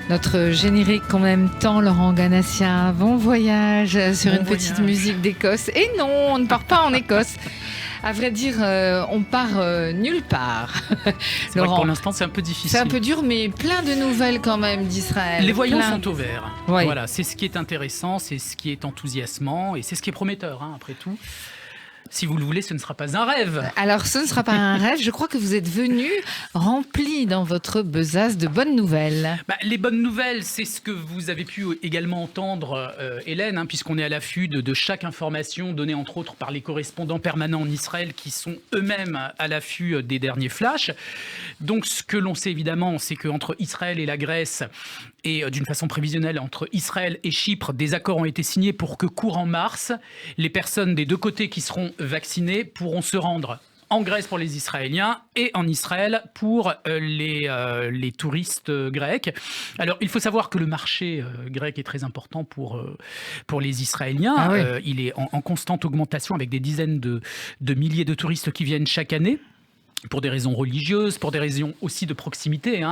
Notre générique qu'on aime tant, Laurent Ganassia. Bon voyage sur Bon une voyage. petite musique d'Écosse. Et non, on ne part pas en Écosse. À vrai dire, on part nulle part. C'est vrai que pour l'instant, c'est un peu difficile. C'est un peu dur, mais plein de nouvelles quand même d'Israël. Les voyants Plein. sont au vert. Oui. Voilà, c'est ce qui est intéressant, c'est ce qui est enthousiasmant et c'est ce qui est prometteur, après tout. Si vous le voulez, ce ne sera pas un rêve. Alors, ce ne sera pas un rêve. Je crois que vous êtes venu rempli dans votre besace de bonnes nouvelles. Les bonnes nouvelles, c'est ce que vous avez pu également entendre, Hélène, puisqu'on est à l'affût de chaque information donnée entre autres par les correspondants permanents en Israël qui sont eux-mêmes à l'affût des derniers flashs. Donc ce que l'on sait évidemment, c'est qu'entre Israël et la Grèce, et d'une façon prévisionnelle entre Israël et Chypre, des accords ont été signés pour que courant mars, les personnes des deux côtés qui seront vaccinées pourront se rendre en Grèce pour les Israéliens et en Israël pour les touristes grecs. Alors, il faut savoir que le marché grec est très important pour les Israéliens. Ah oui. Il est en constante augmentation avec des dizaines de milliers de touristes qui viennent chaque année. Pour des raisons religieuses, pour des raisons aussi de proximité.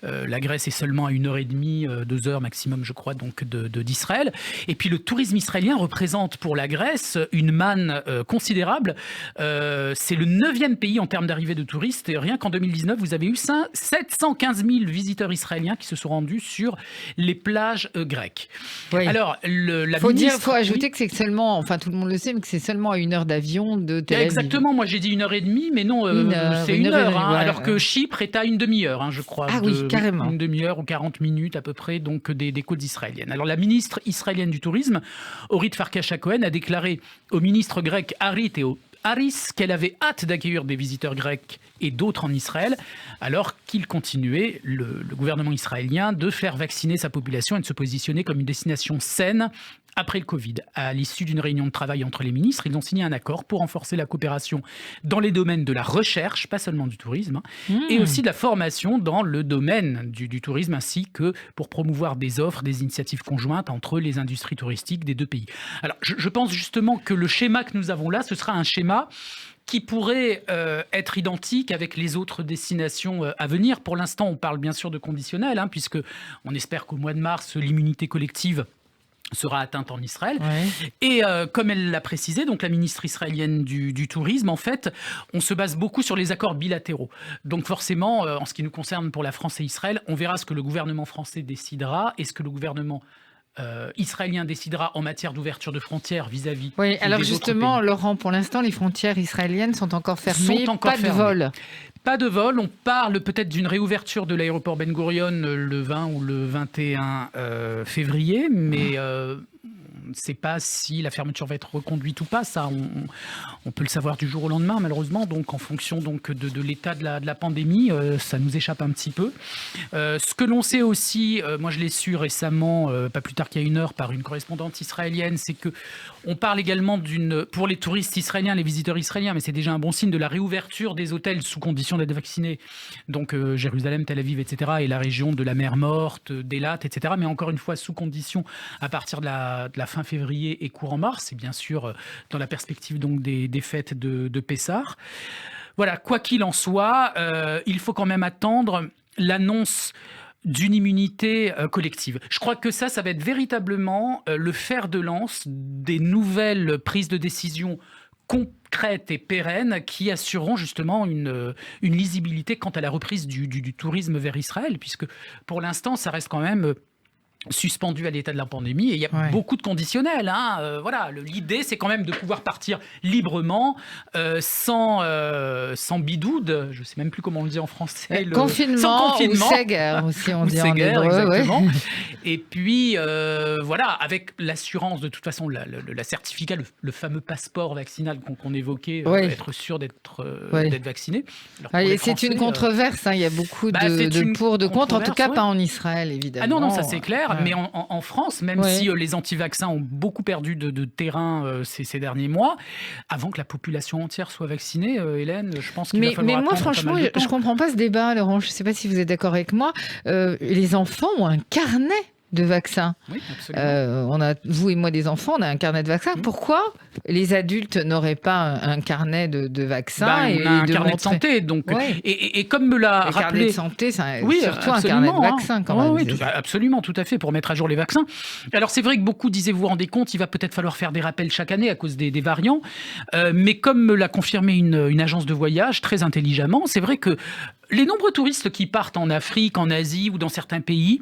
La Grèce est seulement à 1h30, 2 heures maximum, je crois, donc d'Israël. Et puis le tourisme israélien représente pour la Grèce une manne considérable. C'est le 9e pays en termes d'arrivée de touristes. Et rien qu'en 2019, vous avez eu 715 000 visiteurs israéliens qui se sont rendus sur les plages grecques. Oui. Alors, la Faut ministre... ajouter que c'est seulement, enfin tout le monde le sait, mais que c'est seulement à 1 heure d'avion de Tel Aviv. Exactement, moi j'ai dit 1h30, mais non, c'est 1 heure, alors que Chypre est à une demi-heure, je crois. Ah oui, carrément. Une demi-heure ou 40 minutes à peu près, donc des côtes israéliennes. Alors la ministre israélienne du Tourisme, Orit Farkas-Cohen, a déclaré au ministre grec Haris qu'elle avait hâte d'accueillir des visiteurs grecs et d'autres en Israël, alors qu'il continuait, le gouvernement israélien, de faire vacciner sa population et de se positionner comme une destination saine après le Covid. À l'issue d'une réunion de travail entre les ministres, ils ont signé un accord pour renforcer la coopération dans les domaines de la recherche, pas seulement du tourisme, et aussi de la formation dans le domaine du tourisme, ainsi que pour promouvoir des offres, des initiatives conjointes entre les industries touristiques des deux pays. Alors, je pense justement que le schéma que nous avons là, ce sera un schéma qui pourrait être identique avec les autres destinations à venir. Pour l'instant, on parle bien sûr de conditionnel, puisque on espère qu'au mois de mars, l'immunité collective sera atteinte en Israël. Ouais. Et comme elle l'a précisé, donc la ministre israélienne du Tourisme, en fait, on se base beaucoup sur les accords bilatéraux. Donc forcément, en ce qui nous concerne pour la France et Israël, on verra ce que le gouvernement français décidera et ce que le gouvernement israélien décidera en matière d'ouverture de frontières vis-à-vis Oui, alors des autres justement, pays. Laurent, pour l'instant, les frontières israéliennes sont encore fermées, pas de fermées. vol. Pas de vol, on parle peut-être d'une réouverture de l'aéroport Ben Gurion le 20 ou le 21 février, mais on ne sait pas si la fermeture va être reconduite ou pas. Ça, on peut le savoir du jour au lendemain, malheureusement. Donc, en fonction donc, de l'état de la pandémie, ça nous échappe un petit peu. Ce que l'on sait aussi, moi je l'ai su récemment, pas plus tard qu'il y a 1 heure, par une correspondante israélienne, c'est que on parle également pour les touristes israéliens, les visiteurs israéliens, mais c'est déjà un bon signe de la réouverture des hôtels sous condition d'être vaccinés. Donc Jérusalem, Tel Aviv, etc. et la région de la mer Morte, d'Eilat, etc. Mais encore une fois, sous condition à partir de la fin février et courant mars, et bien sûr dans la perspective donc des fêtes de Pessah. Voilà, quoi qu'il en soit, il faut quand même attendre l'annonce d'une immunité collective. Je crois que ça va être véritablement le fer de lance des nouvelles prises de décision concrètes et pérennes qui assureront justement une lisibilité quant à la reprise du tourisme vers Israël, puisque pour l'instant, ça reste quand même suspendu à l'état de la pandémie et il y a beaucoup de conditionnels. Voilà, l'idée, c'est quand même de pouvoir partir librement, sans bidoude. Je ne sais même plus comment on le dit en français. Confinement, sans confinement. Ou Seger, aussi on dit en Seger, hébreu. exactement. Ouais. Et puis, voilà, avec l'assurance, de toute façon, la certificat, le fameux passeport vaccinal qu'on évoquait, être sûr d'être vacciné. Alors, c'est une controverse, il y a beaucoup de pour, de contre, en tout cas pas en Israël, évidemment. Ah non, ça c'est clair. Mais en France, même si les anti-vaccins ont beaucoup perdu de terrain ces derniers mois, avant que la population entière soit vaccinée, Hélène, je pense qu'il va falloir moi, franchement, je ne comprends pas ce débat, Laurent. Je ne sais pas si vous êtes d'accord avec moi. Les enfants ont un carnet de vaccins. Oui, absolument. Vous et moi des enfants, on a un carnet de vaccins. Pourquoi les adultes n'auraient pas un carnet de vaccins On a un carnet de santé, donc et comme me l'a rappelé. Le carnet de santé, c'est surtout un carnet de vaccins quand même. Oui, absolument, tout à fait, pour mettre à jour les vaccins. Alors c'est vrai que beaucoup disaient, vous vous rendez compte, il va peut-être falloir faire des rappels chaque année à cause des variants, mais comme me l'a confirmé une agence de voyage très intelligemment, c'est vrai que les nombreux touristes qui partent en Afrique, en Asie ou dans certains pays,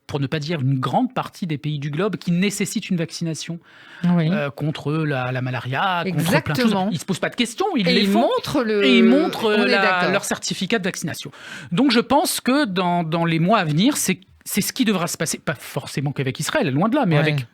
pour ne pas dire une grande partie des pays du globe, qui nécessitent une vaccination contre la malaria, contre plein de choses. Ils ne se posent pas de questions, ils montrent leur certificat de vaccination. Donc je pense que dans les mois à venir, c'est ce qui devra se passer, pas forcément qu'avec Israël, loin de là, mais avec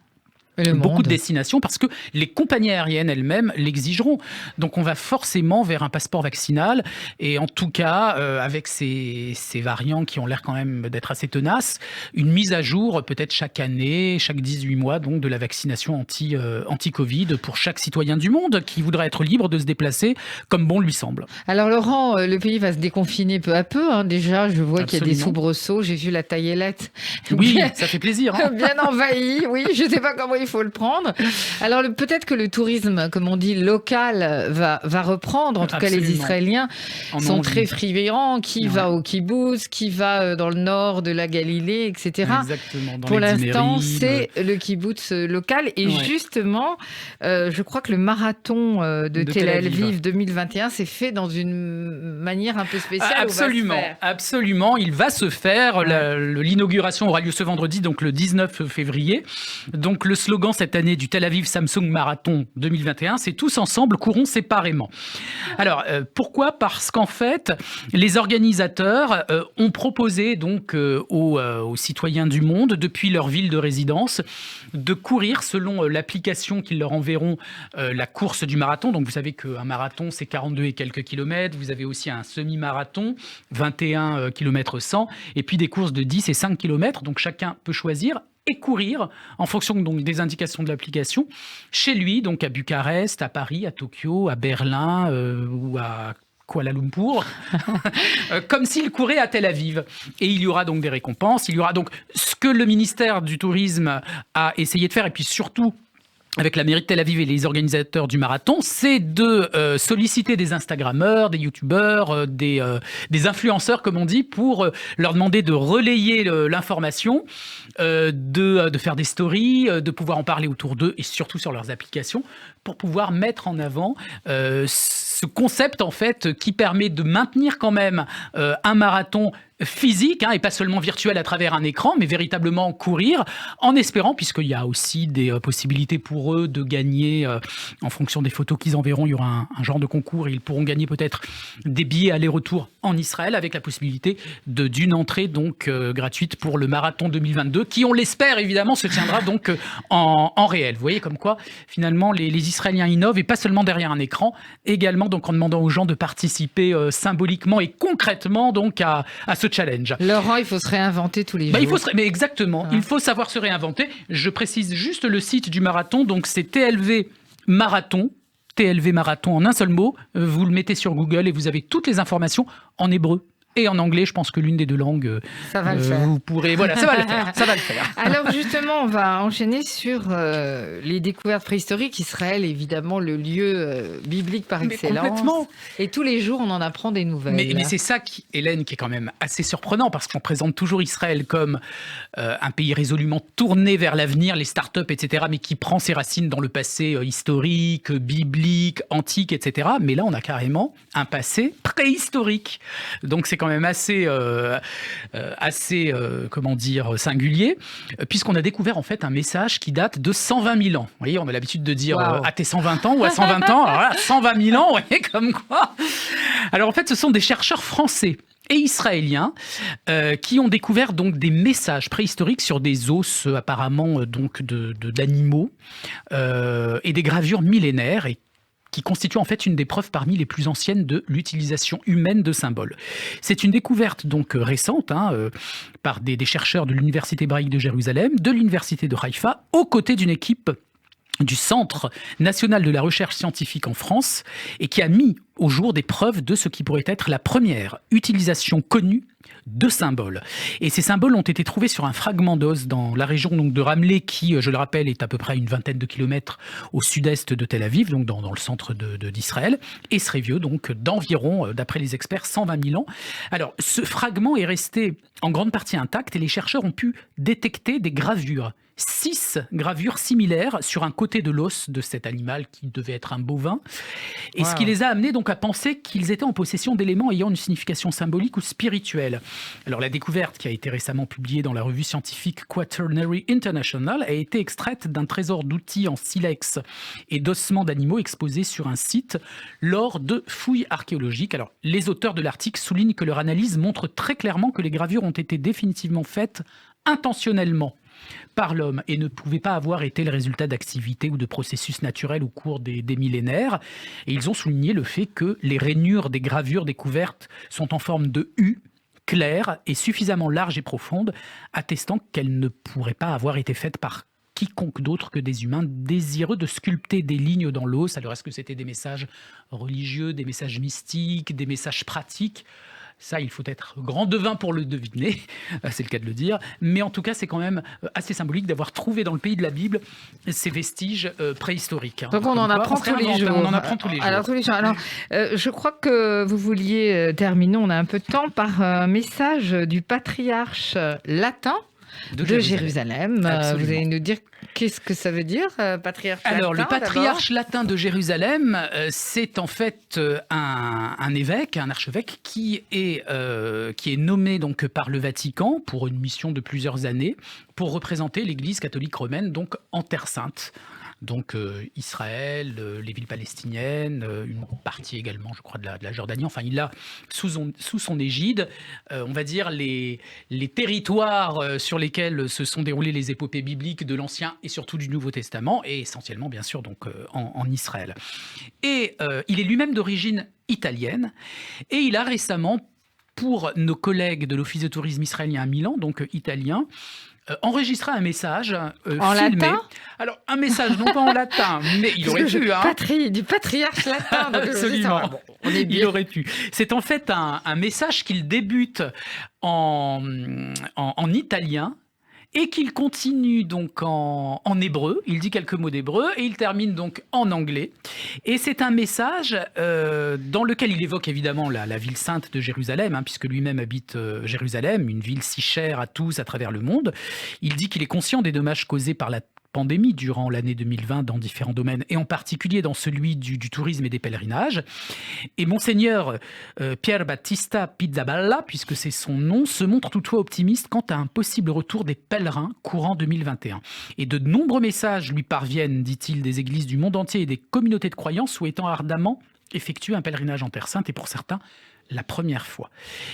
beaucoup de destinations, parce que les compagnies aériennes elles-mêmes l'exigeront. Donc on va forcément vers un passeport vaccinal, et en tout cas, avec ces variants qui ont l'air quand même d'être assez tenaces, une mise à jour peut-être chaque année, chaque 18 mois, donc de la vaccination anti-Covid pour chaque citoyen du monde qui voudra être libre de se déplacer comme bon lui semble. Alors Laurent, le pays va se déconfiner peu à peu. Déjà, je vois qu'il y a des soubresauts. J'ai vu la taillellette. Oui, ça fait plaisir. Bien envahi, oui. Je ne sais pas comment il faut le prendre. Alors peut-être que le tourisme, comme on dit, local va reprendre. En tout cas, les Israéliens sont très friands. Qui va au kibbutz, qui va dans le nord de la Galilée, etc. Exactement. Pour l'instant, c'est le kibbutz local. Et justement, je crois que le marathon de Tel Aviv 2021 s'est fait dans une manière un peu spéciale. Absolument. Il va se faire. L'inauguration aura lieu ce vendredi, donc le 19 février. Donc le slogan cette année du Tel Aviv Samsung Marathon 2021, c'est tous ensemble, courons séparément. Alors, pourquoi ? Parce qu'en fait, les organisateurs ont proposé donc aux citoyens du monde, depuis leur ville de résidence, de courir selon l'application qu'ils leur enverront la course du marathon. Donc, vous savez qu'un marathon, c'est 42 et quelques kilomètres. Vous avez aussi un semi-marathon, 21 km 100, et puis des courses de 10 et 5 km. Donc, chacun peut choisir et courir en fonction donc des indications de l'application chez lui, donc à Bucarest, à Paris, à Tokyo, à Berlin ou à Kuala Lumpur, comme s'il courait à Tel Aviv. Et il y aura donc des récompenses, il y aura donc ce que le ministère du Tourisme a essayé de faire, et puis surtout avec la mairie de Tel Aviv et les organisateurs du marathon, c'est de solliciter des Instagrammeurs, des YouTubeurs, des influenceurs, comme on dit, pour leur demander de relayer l'information, de faire des stories, de pouvoir en parler autour d'eux et surtout sur leurs applications, pour pouvoir mettre en avant ce concept, en fait, qui permet de maintenir quand même un marathon physique, et pas seulement virtuel à travers un écran, mais véritablement courir, en espérant, puisqu'il y a aussi des possibilités pour eux de gagner, en fonction des photos qu'ils enverront, il y aura un genre de concours, et ils pourront gagner peut-être des billets aller-retour en Israël, avec la possibilité d'une entrée donc gratuite pour le marathon 2022, qui, on l'espère évidemment, se tiendra donc en réel. Vous voyez comme quoi, finalement, les Israéliens innovent, et pas seulement derrière un écran, également donc en demandant aux gens de participer symboliquement et concrètement donc à ce challenge. Laurent, il faut se réinventer tous les jours. Mais exactement, il faut savoir se réinventer. Je précise juste le site du marathon, donc c'est TLV Marathon en un seul mot. Vous le mettez sur Google et vous avez toutes les informations en hébreu et en anglais. Je pense que l'une des deux langues, ça va le faire. Vous pourrez, voilà, ça va le faire. Alors justement, on va enchaîner sur les découvertes préhistoriques. Israël, évidemment, le lieu biblique par excellence. Complètement. Et tous les jours, on en apprend des nouvelles. Mais c'est ça, Hélène, qui est quand même assez surprenant, parce qu'on présente toujours Israël comme un pays résolument tourné vers l'avenir, les startups, etc., mais qui prend ses racines dans le passé historique, biblique, antique, etc. Mais là, on a carrément un passé préhistorique. Donc c'est quand même assez singulier, puisqu'on a découvert en fait un message qui date de 120 000 ans. Vous voyez, on a l'habitude de dire à tes 120 ans ou à 120 ans. Alors là, 120 000 ans, vous voyez, comme quoi. Alors en fait, ce sont des chercheurs français et israéliens qui ont découvert donc des messages préhistoriques sur des os apparemment donc d'animaux et des gravures millénaires, et qui constitue en fait une des preuves parmi les plus anciennes de l'utilisation humaine de symboles. C'est une découverte donc récente par des chercheurs de l'Université hébraïque de Jérusalem, de l'Université de Haïfa, aux côtés d'une équipe du Centre national de la recherche scientifique en France, et qui a mis au jour des preuves de ce qui pourrait être la première utilisation connue de symboles. Et ces symboles ont été trouvés sur un fragment d'os dans la région donc, de Ramleh, qui, je le rappelle, est à peu près à une vingtaine de kilomètres au sud-est de Tel Aviv, donc dans le centre d'Israël, et serait vieux donc d'environ, d'après les experts, 120 000 ans. Alors, ce fragment est resté en grande partie intact et les chercheurs ont pu détecter des gravures. 6 gravures similaires sur un côté de l'os de cet animal qui devait être un bovin. Et ce qui les a amenés donc à penser qu'ils étaient en possession d'éléments ayant une signification symbolique ou spirituelle. Alors la découverte qui a été récemment publiée dans la revue scientifique Quaternary International a été extraite d'un trésor d'outils en silex et d'ossements d'animaux exposés sur un site lors de fouilles archéologiques. Alors les auteurs de l'article soulignent que leur analyse montre très clairement que les gravures ont été définitivement faites intentionnellement par l'homme et ne pouvaient pas avoir été le résultat d'activités ou de processus naturels au cours des millénaires. Et ils ont souligné le fait que les rainures des gravures découvertes sont en forme de U, claire et suffisamment large et profonde, attestant qu'elles ne pourraient pas avoir été faites par quiconque d'autre que des humains désireux de sculpter des lignes dans l'os. Alors est-ce que c'était des messages religieux, des messages mystiques, des messages pratiques ? Ça, il faut être grand devin pour le deviner, c'est le cas de le dire. Mais en tout cas, c'est quand même assez symbolique d'avoir trouvé dans le pays de la Bible ces vestiges préhistoriques. Donc on en apprend tous les jours. On en apprend tous les jours. Alors, je crois que vous vouliez terminer, on a un peu de temps, par un message du patriarche latin de Jérusalem. Vous allez nous dire qu'est-ce que ça veut dire, patriarche latin? Alors, le patriarche latin de Jérusalem, c'est en fait un évêque, un archevêque qui est nommé donc par le Vatican pour une mission de plusieurs années pour représenter l'Église catholique romaine donc en Terre Sainte. Donc Israël, les villes palestiniennes, une partie également, je crois, de la Jordanie. Enfin, il a sous son égide, on va dire, les territoires sur lesquels se sont déroulées les épopées bibliques de l'Ancien et surtout du Nouveau Testament, et essentiellement, bien sûr, donc en Israël. Et il est lui-même d'origine italienne, et il a récemment, pour nos collègues de l'Office de tourisme israélien à Milan, donc italien, enregistrer un message en filmé. latin. Alors, un message, non pas en latin, mais il aurait pu. Du patriarche latin. Absolument. Il aurait pu. C'est en fait un message qu'il débute en italien et qu'il continue donc en hébreu. Il dit quelques mots d'hébreu et il termine donc en anglais. Et c'est un message dans lequel il évoque évidemment la ville sainte de Jérusalem, puisque lui-même habite Jérusalem, une ville si chère à tous à travers le monde. Il dit qu'il est conscient des dommages causés par la pandémie durant l'année 2020 dans différents domaines, et en particulier dans celui du tourisme et des pèlerinages. Et Monseigneur Pier Battista Pizzaballa, puisque c'est son nom, se montre toutefois optimiste quant à un possible retour des pèlerins courant 2021. Et de nombreux messages lui parviennent, dit-il, des églises du monde entier et des communautés de croyants souhaitant ardemment effectuer un pèlerinage en Terre Sainte, et pour certains, la première fois.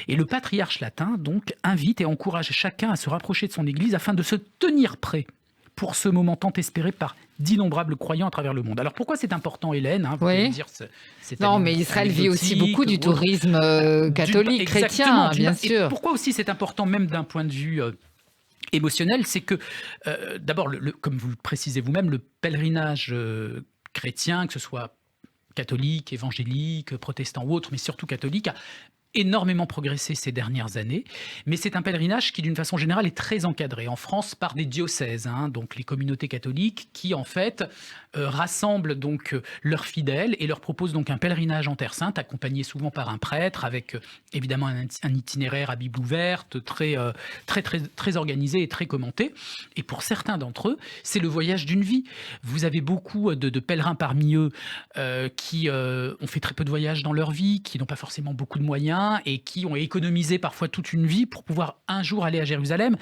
Et le patriarche latin, donc, invite et encourage chacun à se rapprocher de son église afin de se tenir prêt pour ce moment tant espéré par d'innombrables croyants à travers le monde. Alors pourquoi c'est important, Hélène, vous pouvez me dire, non, mais Israël vit aussi beaucoup du tourisme catholique, chrétien, bien sûr. Et pourquoi aussi c'est important, même d'un point de vue émotionnel, c'est que, d'abord, comme vous le précisez vous-même, le pèlerinage chrétien, que ce soit catholique, évangélique, protestant ou autre, mais surtout catholique, a énormément progressé ces dernières années, mais c'est un pèlerinage qui, d'une façon générale, est très encadré en France par des diocèses, donc les communautés catholiques qui, en fait, rassemblent donc leurs fidèles et leur proposent donc un pèlerinage en Terre Sainte, accompagné souvent par un prêtre, avec évidemment un itinéraire à Bible ouverte, très organisé et très commenté. Et pour certains d'entre eux, c'est le voyage d'une vie. Vous avez beaucoup de pèlerins parmi eux qui ont fait très peu de voyages dans leur vie, qui n'ont pas forcément beaucoup de moyens, et qui ont économisé parfois toute une vie pour pouvoir un jour aller à Jérusalem.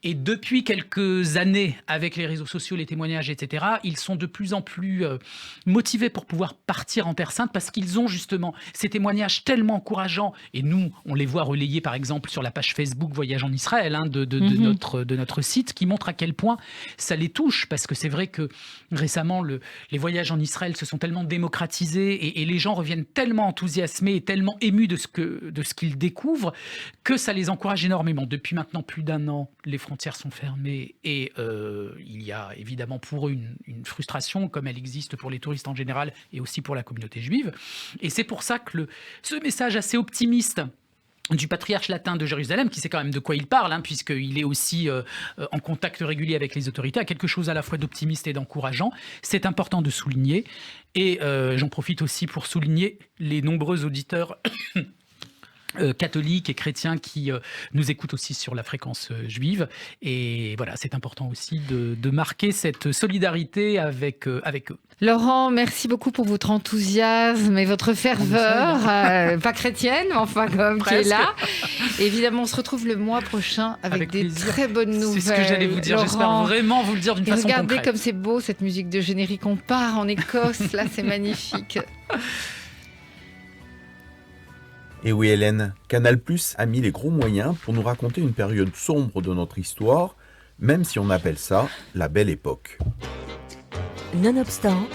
Et depuis quelques années, avec les réseaux sociaux, les témoignages, etc., ils sont de plus en plus motivés pour pouvoir partir en Terre Sainte, parce qu'ils ont justement ces témoignages tellement encourageants. Et nous, on les voit relayés par exemple sur la page Facebook Voyage en Israël de notre site, qui montre à quel point ça les touche, parce que c'est vrai que récemment, les voyages en Israël se sont tellement démocratisés et les gens reviennent tellement enthousiasmés et tellement émus de ce qu'ils découvrent, que ça les encourage énormément. Depuis maintenant plus d'1 an, les frontières sont fermées et il y a évidemment pour eux une frustration intégration comme elle existe pour les touristes en général et aussi pour la communauté juive. Et c'est pour ça que ce message assez optimiste du patriarche latin de Jérusalem, qui sait quand même de quoi il parle, puisqu'il est aussi en contact régulier avec les autorités, a quelque chose à la fois d'optimiste et d'encourageant. C'est important de souligner. Et j'en profite aussi pour souligner les nombreux auditeurs catholiques et chrétiens qui nous écoutent aussi sur la fréquence juive. Et voilà, c'est important aussi de marquer cette solidarité avec eux. Laurent, merci beaucoup pour votre enthousiasme et votre ferveur, pas chrétienne, mais enfin comme qui est là. Évidemment, on se retrouve le mois prochain avec des très bonnes nouvelles. C'est ce que j'allais vous dire, j'espère vraiment vous le dire d'une façon concrète. Regardez comme c'est beau cette musique de générique, on part en Écosse, là c'est magnifique. Et oui Hélène, Canal+ a mis les gros moyens pour nous raconter une période sombre de notre histoire, même si on appelle ça la Belle Époque. Nonobstant,